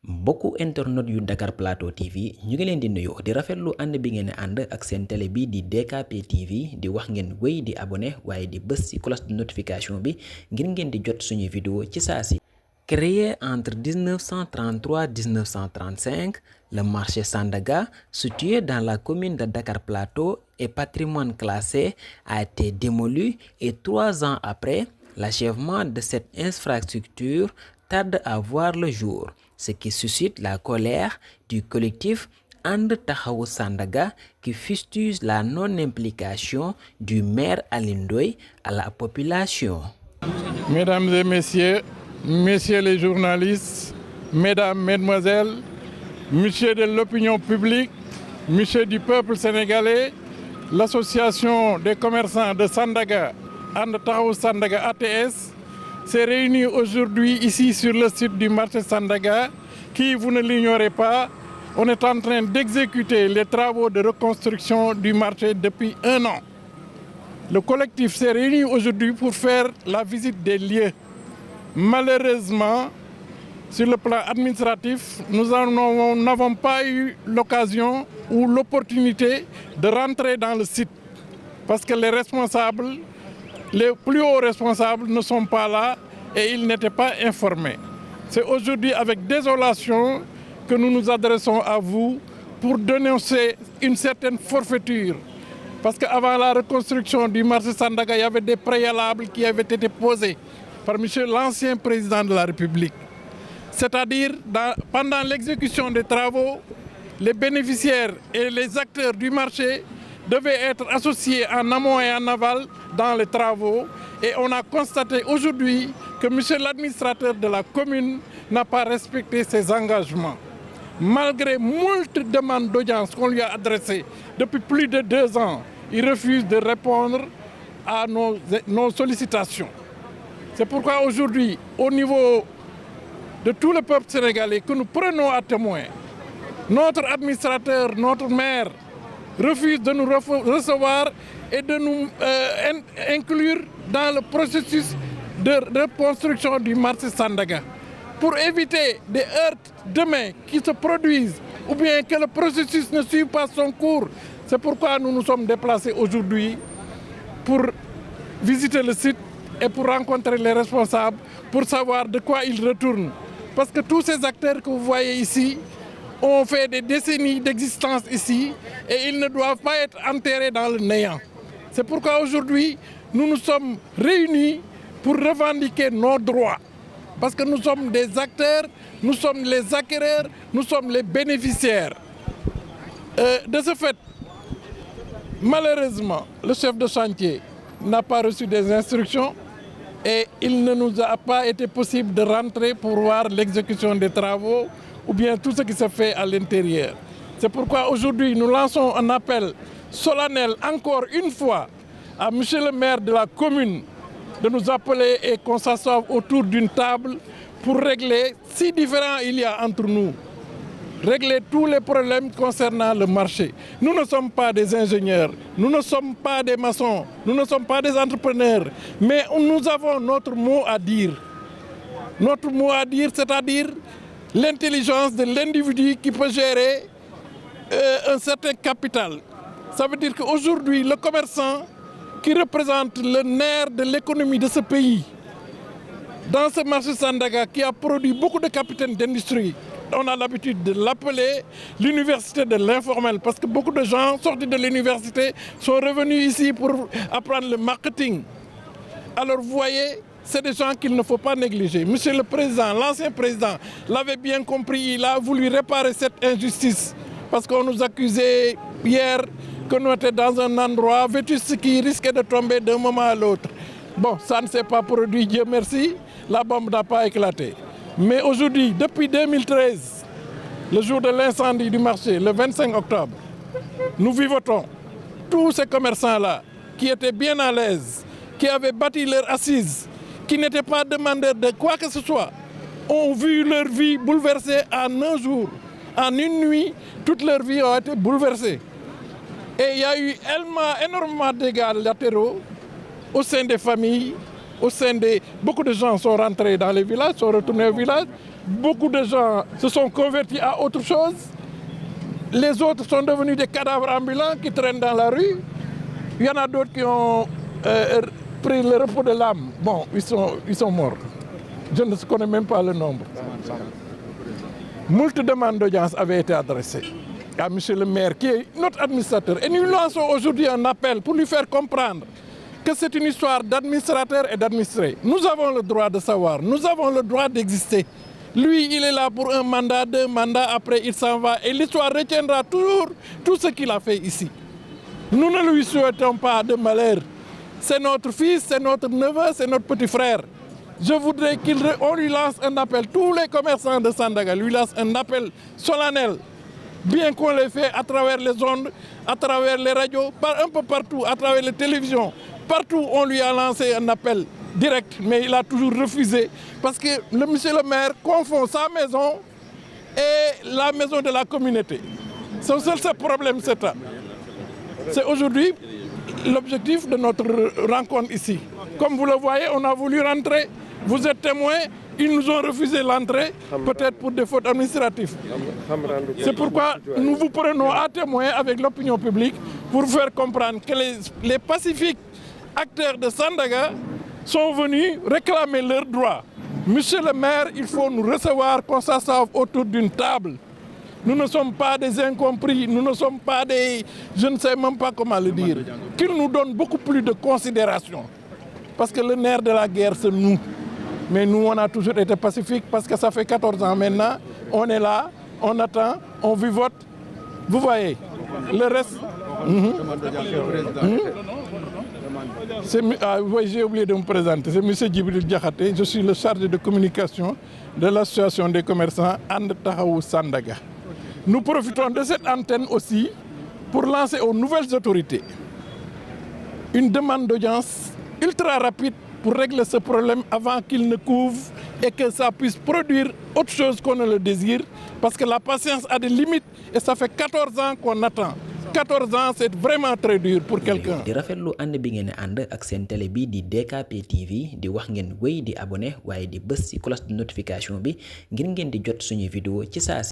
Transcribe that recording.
mbokku internet yu Dakar Plateau TV ñu ngi leen di nuyu di rafetlu ànd bi ngeen ànd ak seen télé bi di DKP TV di wax ngeen wéy di abonné waaye di bës ci cloche de notification bi ngir ngeen di jot suñuy vidéo ci saa si. Créé entre 1933 et 1935, le marché Sandaga, situé dans la commune de Dakar Plateau et patrimoine classé, a été démoli et 3 ans après, l'achèvement de cette infrastructure tarde à voir le jour, ce qui suscite la colère du collectif And Taxawu Sandaga qui fustige la non-implication du maire Alioune Ndoye à la population. Mesdames et messieurs, messieurs les journalistes, mesdames, mesdemoiselles, messieurs de l'opinion publique, messieurs du peuple sénégalais, l'association des commerçants de Sandaga, And Taxawu Sandaga ATS, s'est réunie aujourd'hui ici sur le site du marché Sandaga, qui, vous ne l'ignorez pas, on est en train d'exécuter les travaux de reconstruction du marché depuis 1 an. Le collectif s'est réuni aujourd'hui pour faire la visite des lieux. Malheureusement, sur le plan administratif, nous n'avons pas eu l'occasion ou l'opportunité de rentrer dans le site parce que les responsables, les plus hauts responsables ne sont pas là et ils n'étaient pas informés. C'est aujourd'hui avec désolation que nous nous adressons à vous pour dénoncer une certaine forfaiture. Parce qu'avant la reconstruction du marché Sandaga, il y avait des préalables qui avaient été posés par l'ancien président de la République. C'est-à-dire, pendant l'exécution des travaux, les bénéficiaires et les acteurs du marché devaient être associés en amont et en aval dans les travaux. Et on a constaté aujourd'hui que l'administrateur de la commune n'a pas respecté ses engagements. Malgré moult demandes d'audience qu'on lui a adressées depuis plus de 2 ans, il refuse de répondre à nos sollicitations. C'est pourquoi aujourd'hui, au niveau de tout le peuple sénégalais, que nous prenons à témoin, notre administrateur, notre maire, refuse de nous recevoir et de nous inclure dans le processus de reconstruction du marché Sandaga. Pour éviter des heurts demain qui se produisent ou bien que le processus ne suive pas son cours, c'est pourquoi nous nous sommes déplacés aujourd'hui pour visiter le site et pour rencontrer les responsables, pour savoir de quoi ils retournent. Parce que tous ces acteurs que vous voyez ici ont fait des décennies d'existence ici et ils ne doivent pas être enterrés dans le néant. C'est pourquoi aujourd'hui, nous nous sommes réunis pour revendiquer nos droits. Parce que nous sommes des acteurs, nous sommes les acquéreurs, nous sommes les bénéficiaires. De ce fait, malheureusement, le chef de chantier n'a pas reçu des instructions et il ne nous a pas été possible de rentrer pour voir l'exécution des travaux ou bien tout ce qui se fait à l'intérieur. C'est pourquoi aujourd'hui nous lançons un appel solennel encore une fois à monsieur le maire de la commune de nous appeler et qu'on s'assoie autour d'une table pour régler, si différents il y a entre nous, régler tous les problèmes concernant le marché. Nous ne sommes pas des ingénieurs, nous ne sommes pas des maçons, nous ne sommes pas des entrepreneurs, mais nous avons notre mot à dire. Notre mot à dire, c'est-à-dire l'intelligence de l'individu qui peut gérer un certain capital. Ça veut dire qu'aujourd'hui, le commerçant qui représente le nerf de l'économie de ce pays, dans ce marché Sandaga qui a produit beaucoup de capitaines d'industrie, on a l'habitude de l'appeler l'université de l'informel parce que beaucoup de gens sortis de l'université sont revenus ici pour apprendre le marketing. Alors vous voyez, c'est des gens qu'il ne faut pas négliger. Monsieur le Président, l'ancien président, l'avait bien compris, il a voulu réparer cette injustice parce qu'on nous accusait hier que nous étions dans un endroit vétuste qui risquait de tomber d'un moment à l'autre. Bon, ça ne s'est pas produit, Dieu merci, la bombe n'a pas éclaté. Mais aujourd'hui, depuis 2013, le jour de l'incendie du marché, le 25 octobre, nous vivotons. Tous ces commerçants-là, qui étaient bien à l'aise, qui avaient bâti leur assise, qui n'étaient pas demandeurs de quoi que ce soit, ont vu leur vie bouleversée en 1 jour. En 1 nuit, toute leur vie a été bouleversée. Et il y a eu énormément de dégâts latéraux au sein des familles, au sein des... Beaucoup de gens sont rentrés dans les villages, sont retournés au village. Beaucoup de gens se sont convertis à autre chose. Les autres sont devenus des cadavres ambulants qui traînent dans la rue. Il y en a d'autres qui ont pris le repos de l'âme. Bon, ils sont morts. Je ne connais même pas le nombre. Moult demandes d'audience avaient été adressées à M. le maire, qui est notre administrateur. Et nous lançons aujourd'hui un appel pour lui faire comprendre que c'est une histoire d'administrateur et d'administré. Nous avons le droit de savoir, nous avons le droit d'exister. Lui, il est là pour un mandat, 2 mandats, après il s'en va. Et l'histoire retiendra toujours tout ce qu'il a fait ici. Nous ne lui souhaitons pas de malheur. C'est notre fils, c'est notre neveu, c'est notre petit frère. Je voudrais qu'on lui lance un appel. Tous les commerçants de Sandaga lui lancent un appel solennel. Bien qu'on l'ait fait à travers les ondes, à travers les radios, un peu partout, à travers les télévisions. Partout, on lui a lancé un appel direct, mais il a toujours refusé. Parce que monsieur le maire confond sa maison et la maison de la communauté. Son seul problème, c'est ça. C'est aujourd'hui l'objectif de notre rencontre ici. Comme vous le voyez, on a voulu rentrer. Vous êtes témoins, ils nous ont refusé l'entrée, peut-être pour des fautes administratives. C'est pourquoi nous vous prenons à témoin avec l'opinion publique pour faire comprendre que les pacifiques acteurs de Sandaga sont venus réclamer leurs droits. Monsieur le maire, il faut nous recevoir, qu'on s'assoie autour d'une table. Nous ne sommes pas des incompris, nous ne sommes pas des... Je ne sais même pas comment le dire. Qu'il nous donne beaucoup plus de considération. Parce que le nerf de la guerre, c'est nous. Mais nous, on a toujours été pacifiques parce que ça fait 14 ans maintenant. On est là, on attend, on vivote. Vous voyez, le reste... Oui, j'ai oublié de me présenter. C'est M. Djibril Diakhaté. Je suis le chargé de communication de l'association des commerçants And Taxawu Sandaga. Nous profitons de cette antenne aussi pour lancer aux nouvelles autorités une demande d'audience ultra rapide pour régler ce problème avant qu'il ne couvre et que ça puisse produire autre chose qu'on ne le désire. Parce que la patience a des limites et ça fait 14 ans qu'on attend. 14 ans, c'est vraiment très dur pour quelqu'un. di rafetlu ànd bi ngeen ànd ak seen télé bi di DKP TV di wax ngeen wéy di abonné waaye di bës ci cloche de notification bi ngir ngeen di jot suñuy vidéo ci saa si